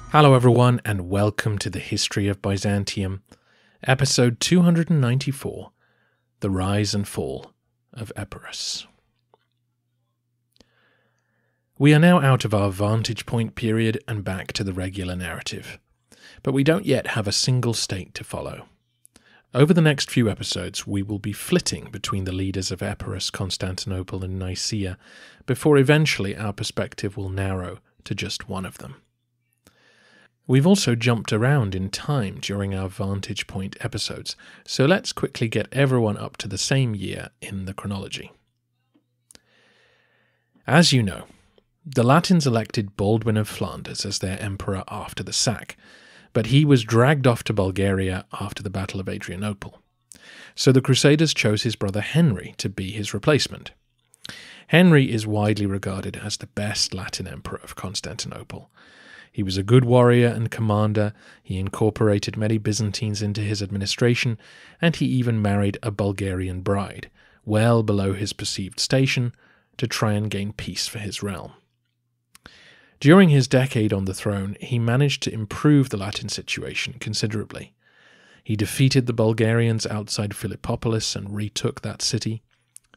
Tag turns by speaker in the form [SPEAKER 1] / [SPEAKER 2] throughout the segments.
[SPEAKER 1] Hello everyone, and welcome to the History of Byzantium, episode 294, The Rise and Fall of Epirus. We are now out of our vantage point period and back to the regular narrative, but we don't yet have a single state to follow. Over the next few episodes, we will be flitting between the leaders of Epirus, Constantinople, and Nicaea, before eventually our perspective will narrow to just one of them. We've also jumped around in time during our Vantage Point episodes, so let's quickly get everyone up to the same year in the chronology. As you know, the Latins elected Baldwin of Flanders as their emperor after the sack, but he was dragged off to Bulgaria after the Battle of Adrianople. So the Crusaders chose his brother Henry to be his replacement. Henry is widely regarded as the best Latin emperor of Constantinople. He was a good warrior and commander, he incorporated many Byzantines into his administration, and he even married a Bulgarian bride, well below his perceived station, to try and gain peace for his realm. During his decade on the throne, he managed to improve the Latin situation considerably. He defeated the Bulgarians outside Philippopolis and retook that city.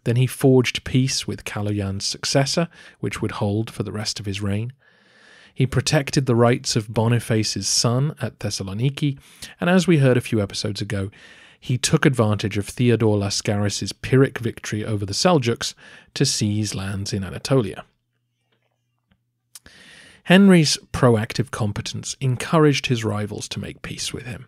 [SPEAKER 1] Then he forged peace with Kaloyan's successor, which would hold for the rest of his reign. He protected the rights of Boniface's son at Thessaloniki, and as we heard a few episodes ago, he took advantage of Theodore Lascaris' Pyrrhic victory over the Seljuks to seize lands in Anatolia. Henry's proactive competence encouraged his rivals to make peace with him.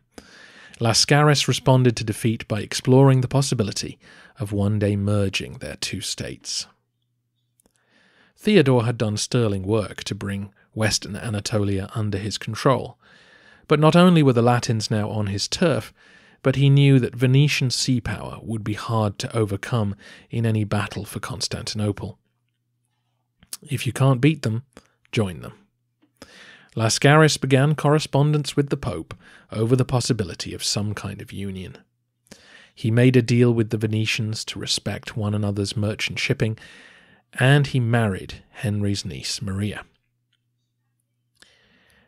[SPEAKER 1] Lascaris responded to defeat by exploring the possibility of one day merging their two states. Theodore had done sterling work to bring Western Anatolia under his control, but not only were the Latins now on his turf, but he knew that Venetian sea power would be hard to overcome in any battle for Constantinople. If you can't beat them, join them. Lascaris began correspondence with the Pope over the possibility of some kind of union. He made a deal with the Venetians to respect one another's merchant shipping, and he married Henry's niece Maria.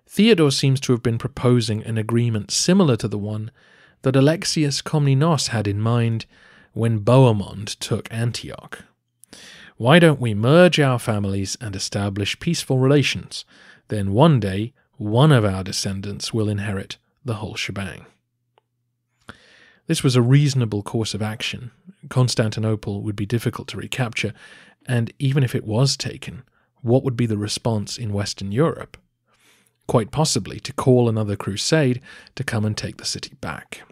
[SPEAKER 1] Theodore seems to have been proposing an agreement similar to the one that Alexius Komnenos had in mind when Bohemond took Antioch. Why don't we merge our families and establish peaceful relations? Then one day, one of our descendants will inherit the whole shebang. This was a reasonable course of action. Constantinople would be difficult to recapture, and even if it was taken, what would be the response in Western Europe? Quite possibly to call another crusade to come and take the city back.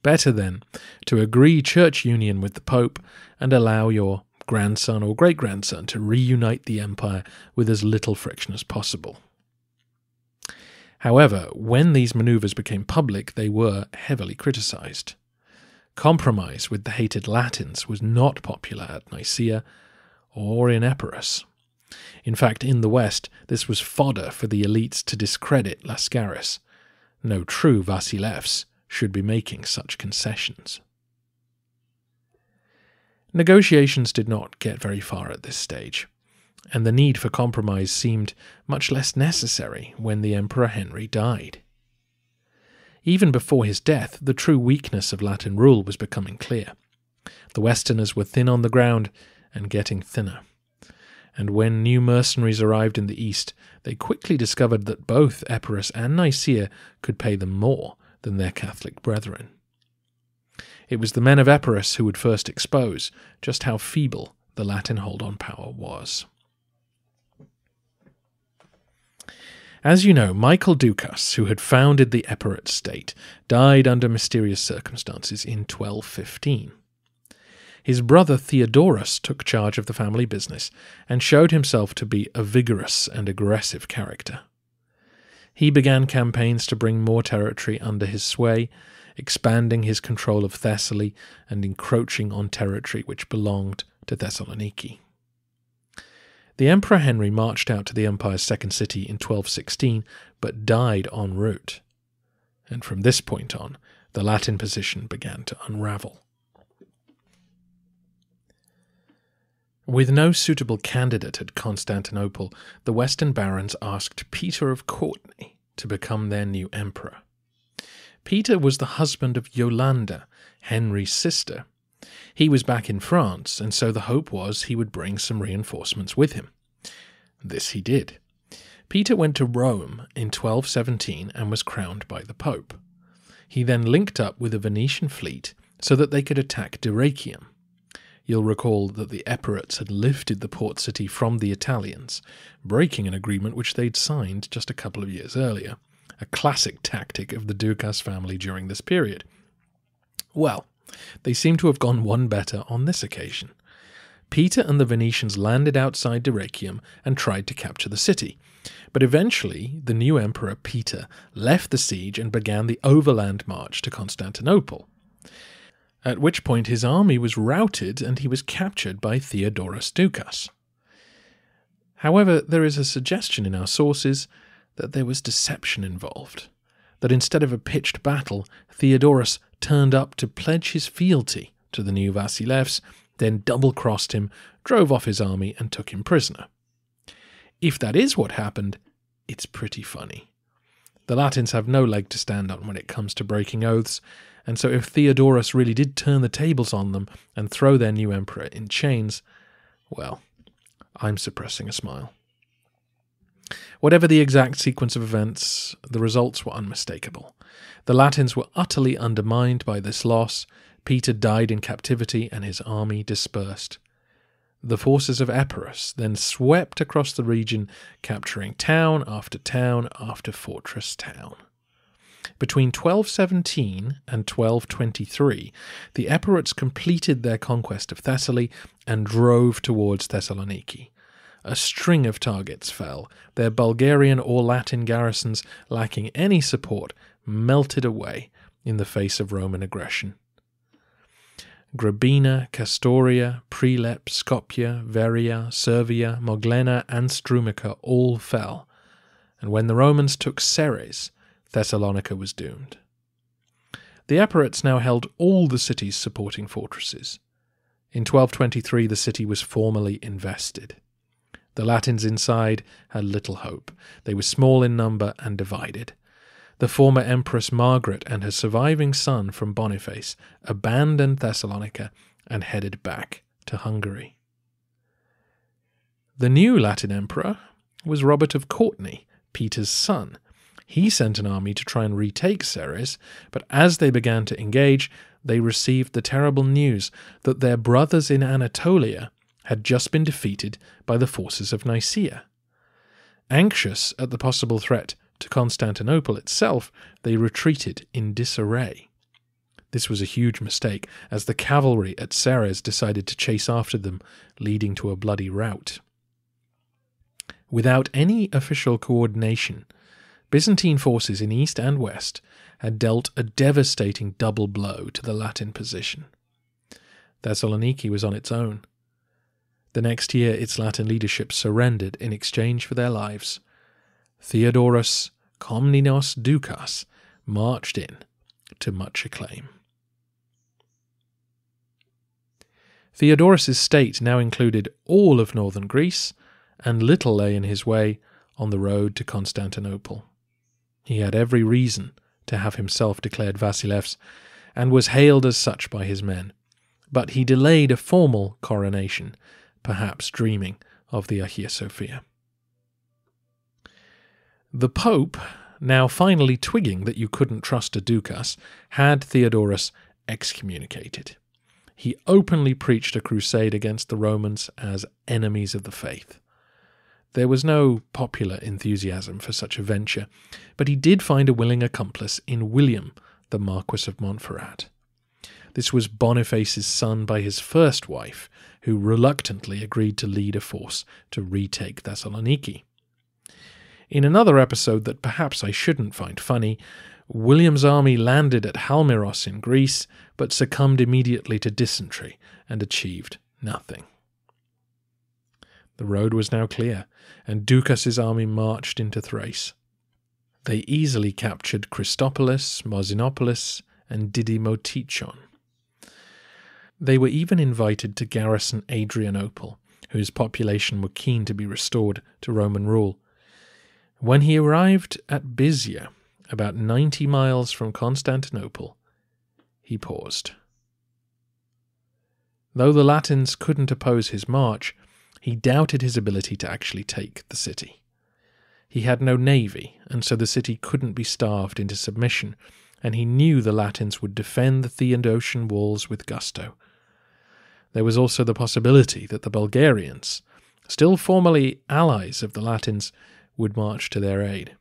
[SPEAKER 1] Better, then, to agree church union with the Pope and allow your grandson or great-grandson to reunite the empire with as little friction as possible. However, when these maneuvers became public, they were heavily criticized. Compromise with the hated Latins was not popular at Nicaea or in Epirus. In fact, in the West, this was fodder for the elites to discredit Lascaris. No true Vasilevs should be making such concessions. Negotiations did not get very far at this stage, and the need for compromise seemed much less necessary when the Emperor Henry died. Even before his death, the true weakness of Latin rule was becoming clear. The Westerners were thin on the ground and getting thinner. And when new mercenaries arrived in the east, they quickly discovered that both Epirus and Nicaea could pay them more than their Catholic brethren. It was the men of Epirus who would first expose just how feeble the Latin hold on power was. As you know, Michael Doukas, who had founded the Epirate state, died under mysterious circumstances in 1215. His brother Theodoris took charge of the family business and showed himself to be a vigorous and aggressive character. He began campaigns to bring more territory under his sway, expanding his control of Thessaly and encroaching on territory which belonged to Thessaloniki. The Emperor Henry marched out to the empire's second city in 1216, but died en route. And from this point on, the Latin position began to unravel. With no suitable candidate at Constantinople, the Western barons asked Peter of Courtenay to become their new emperor. Peter was the husband of Yolanda, Henry's sister. He was back in France, and so the hope was he would bring some reinforcements with him. This he did. Peter went to Rome in 1217 and was crowned by the Pope. He then linked up with a Venetian fleet so that they could attack Dyrrhachium. You'll recall that the Epirus had lifted the port city from the Italians, breaking an agreement which they'd signed just a couple of years earlier, a classic tactic of the Doukas family during this period. Well, they seem to have gone one better on this occasion. Peter and the Venetians landed outside Dyrrhachium and tried to capture the city, but eventually the new emperor Peter left the siege and began the overland march to Constantinople, at which point his army was routed and he was captured by Theodoros Doukas. However, there is a suggestion in our sources that there was deception involved, that instead of a pitched battle, Theodoros turned up to pledge his fealty to the new Vasilevs, then double-crossed him, drove off his army and took him prisoner. If that is what happened, it's pretty funny. The Latins have no leg to stand on when it comes to breaking oaths, and so if Theodoros really did turn the tables on them and throw their new emperor in chains, well, I'm suppressing a smile. Whatever the exact sequence of events, the results were unmistakable. The Latins were utterly undermined by this loss. Peter died in captivity and his army dispersed. The forces of Epirus then swept across the region, capturing town after fortress town. Between 1217 and 1223, the Epirus completed their conquest of Thessaly and drove towards Thessaloniki. A string of targets fell, their Bulgarian or Latin garrisons, lacking any support, melted away in the face of Roman aggression. Grabina, Castoria, Prilep, Skopje, Veria, Servia, Moglena, and Strumica all fell, and when the Romans took Ceres, Thessalonica was doomed. The Epirus now held all the city's supporting fortresses. In 1223 the city was formally invested. The Latins inside had little hope. They were small in number and divided. The former Empress Margaret and her surviving son from Boniface abandoned Thessalonica and headed back to Hungary. The new Latin emperor was Robert of Courtenay, Peter's son. He sent an army to try and retake Ceres, but as they began to engage, they received the terrible news that their brothers in Anatolia had just been defeated by the forces of Nicaea. Anxious at the possible threat to Constantinople itself, they retreated in disarray. This was a huge mistake, as the cavalry at Ceres decided to chase after them, leading to a bloody rout. Without any official coordination, Byzantine forces in east and west had dealt a devastating double blow to the Latin position. Thessaloniki was on its own. The next year its Latin leadership surrendered in exchange for their lives. Theodoros Komnenos Doukas marched in to much acclaim. Theodoras's state now included all of northern Greece, and little lay in his way on the road to Constantinople. He had every reason to have himself declared Vasilevs, and was hailed as such by his men, but he delayed a formal coronation, perhaps dreaming of the Hagia Sophia. The Pope, now finally twigging that you couldn't trust a Doukas, had Theodoros excommunicated. He openly preached a crusade against the Romans as enemies of the faith. There was no popular enthusiasm for such a venture, but he did find a willing accomplice in William, the Marquis of Montferrat. This was Boniface's son by his first wife, who reluctantly agreed to lead a force to retake Thessaloniki. In another episode that perhaps I shouldn't find funny, William's army landed at Halmiros in Greece, but succumbed immediately to dysentery and achieved nothing. The road was now clear, and Doukas' army marched into Thrace. They easily captured Christopolis, Morsinopolis, and Didymotichon. They were even invited to garrison Adrianople, whose population were keen to be restored to Roman rule. When he arrived at Byzia, about 90 miles from Constantinople, he paused. Though the Latins couldn't oppose his march, he doubted his ability to actually take the city. He had no navy, and so the city couldn't be starved into submission, and he knew the Latins would defend the Theodosian walls with gusto. There was also the possibility that the Bulgarians, still formerly allies of the Latins, would march to their aid.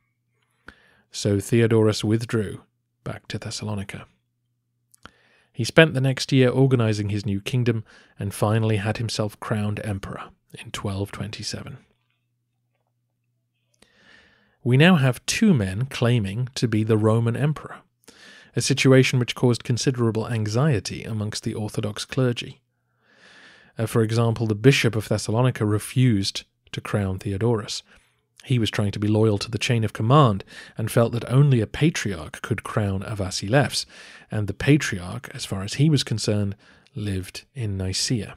[SPEAKER 1] So Theodoros withdrew back to Thessalonica. He spent the next year organizing his new kingdom and finally had himself crowned emperor in 1227. We now have two men claiming to be the Roman emperor, a situation which caused considerable anxiety amongst the Orthodox clergy. For example, the bishop of Thessalonica refused to crown Theodoris. He was trying to be loyal to the chain of command and felt that only a patriarch could crown a Vasilevs, and the patriarch, as far as he was concerned, lived in Nicaea.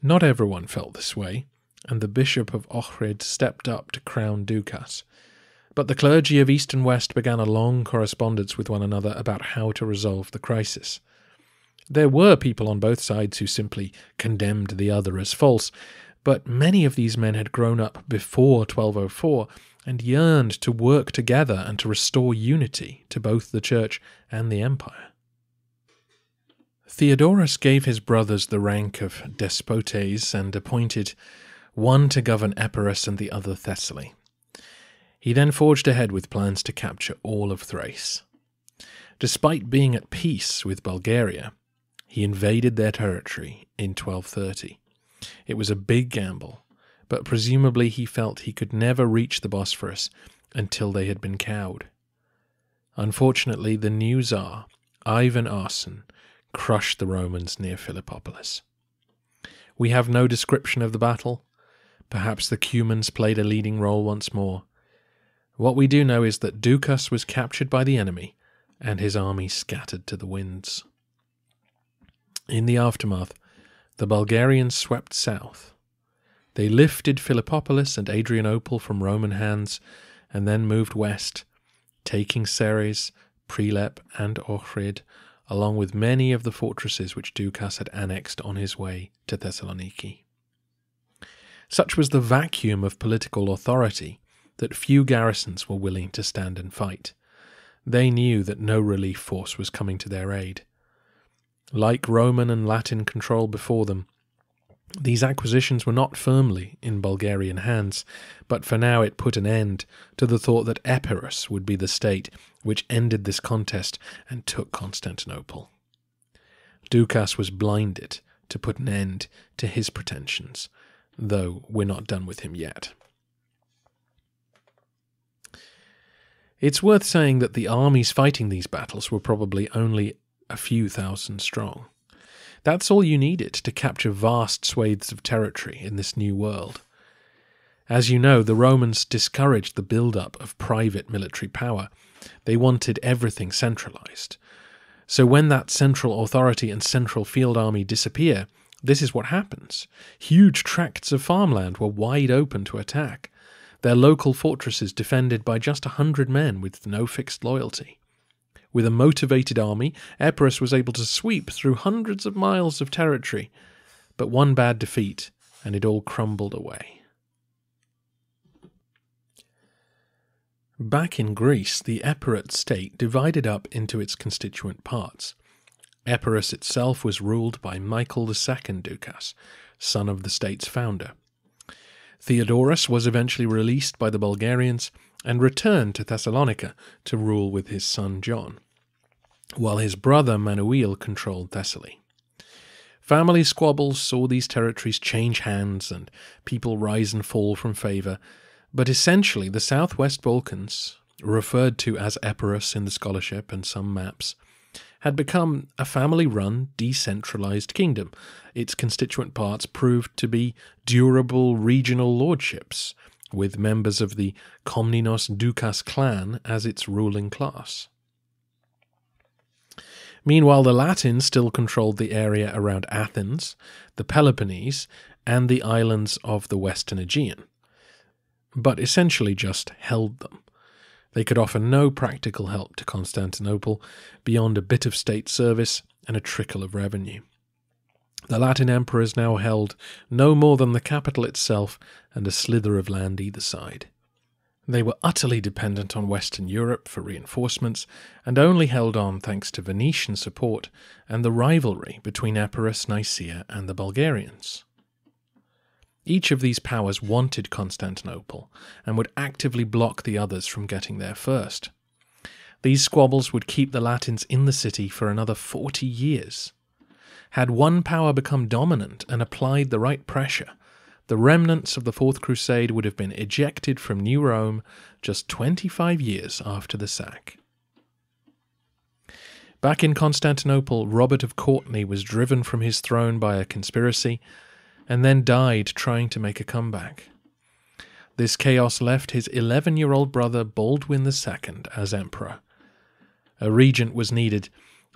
[SPEAKER 1] Not everyone felt this way, and the bishop of Ohrid stepped up to crown Doukas. But the clergy of East and West began a long correspondence with one another about how to resolve the crisis. There were people on both sides who simply condemned the other as false, but many of these men had grown up before 1204 and yearned to work together and to restore unity to both the Church and the Empire. Theodoros gave his brothers the rank of despotes and appointed one to govern Epirus and the other Thessaly. He then forged ahead with plans to capture all of Thrace. Despite being at peace with Bulgaria, he invaded their territory in 1230. It was a big gamble, but presumably he felt he could never reach the Bosphorus until they had been cowed. Unfortunately, the new Tsar, Ivan Arsen, crushed the Romans near Philippopolis. We have no description of the battle. Perhaps the Cumans played a leading role once more. What we do know is that Doukas was captured by the enemy and his army scattered to the winds. In the aftermath, the Bulgarians swept south. They lifted Philippopolis and Adrianople from Roman hands and then moved west, taking Ceres, Prilep, and Ohrid, along with many of the fortresses which Doukas had annexed on his way to Thessaloniki. Such was the vacuum of political authority that few garrisons were willing to stand and fight. They knew that no relief force was coming to their aid. Like Roman and Latin control before them, these acquisitions were not firmly in Bulgarian hands, but for now it put an end to the thought that Epirus would be the state which ended this contest and took Constantinople. Doukas was blinded to put an end to his pretensions, though we're not done with him yet. It's worth saying that the armies fighting these battles were probably only a few thousand strong. That's all you needed to capture vast swathes of territory in this new world. As you know, the Romans discouraged the build-up of private military power. They wanted everything centralized. So when that central authority and central field army disappear, this is what happens. Huge tracts of farmland were wide open to attack, their local fortresses defended by just 100 men with no fixed loyalty. With a motivated army, Epirus was able to sweep through hundreds of miles of territory, but one bad defeat, and it all crumbled away. Back in Greece, the Epirate state divided up into its constituent parts. Epirus itself was ruled by Michael II Doukas, son of the state's founder. Theodoros was eventually released by the Bulgarians and returned to Thessalonica to rule with his son John, while his brother Manuel controlled Thessaly. Family squabbles saw these territories change hands and people rise and fall from favour, but essentially the southwest Balkans, referred to as Epirus in the scholarship and some maps, had become a family-run, decentralised kingdom. Its constituent parts proved to be durable regional lordships, with members of the Komnenos Doukas clan as its ruling class. Meanwhile, the Latins still controlled the area around Athens, the Peloponnese, and the islands of the Western Aegean, but essentially just held them. They could offer no practical help to Constantinople beyond a bit of state service and a trickle of revenue. The Latin emperors now held no more than the capital itself and a slither of land either side. They were utterly dependent on Western Europe for reinforcements, and only held on thanks to Venetian support and the rivalry between Epirus, Nicaea, and the Bulgarians. Each of these powers wanted Constantinople, and would actively block the others from getting there first. These squabbles would keep the Latins in the city for another 40 years. Had one power become dominant and applied the right pressure, the remnants of the Fourth Crusade would have been ejected from New Rome just 25 years after the sack. Back in Constantinople, Robert of Courtenay was driven from his throne by a conspiracy, and then died trying to make a comeback. This chaos left his 11-year-old brother Baldwin II as emperor. A regent was needed,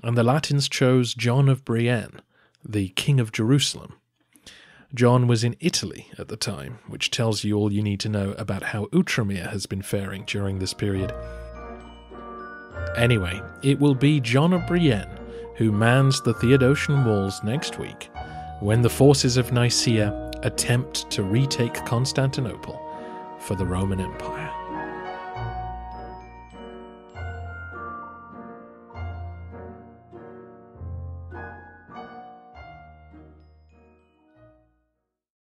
[SPEAKER 1] and the Latins chose John of Brienne, the King of Jerusalem. John was in Italy at the time, which tells you all you need to know about how Outremer has been faring during this period. Anyway, it will be John of Brienne who mans the Theodosian walls next week, when the forces of Nicaea attempt to retake Constantinople for the Roman Empire.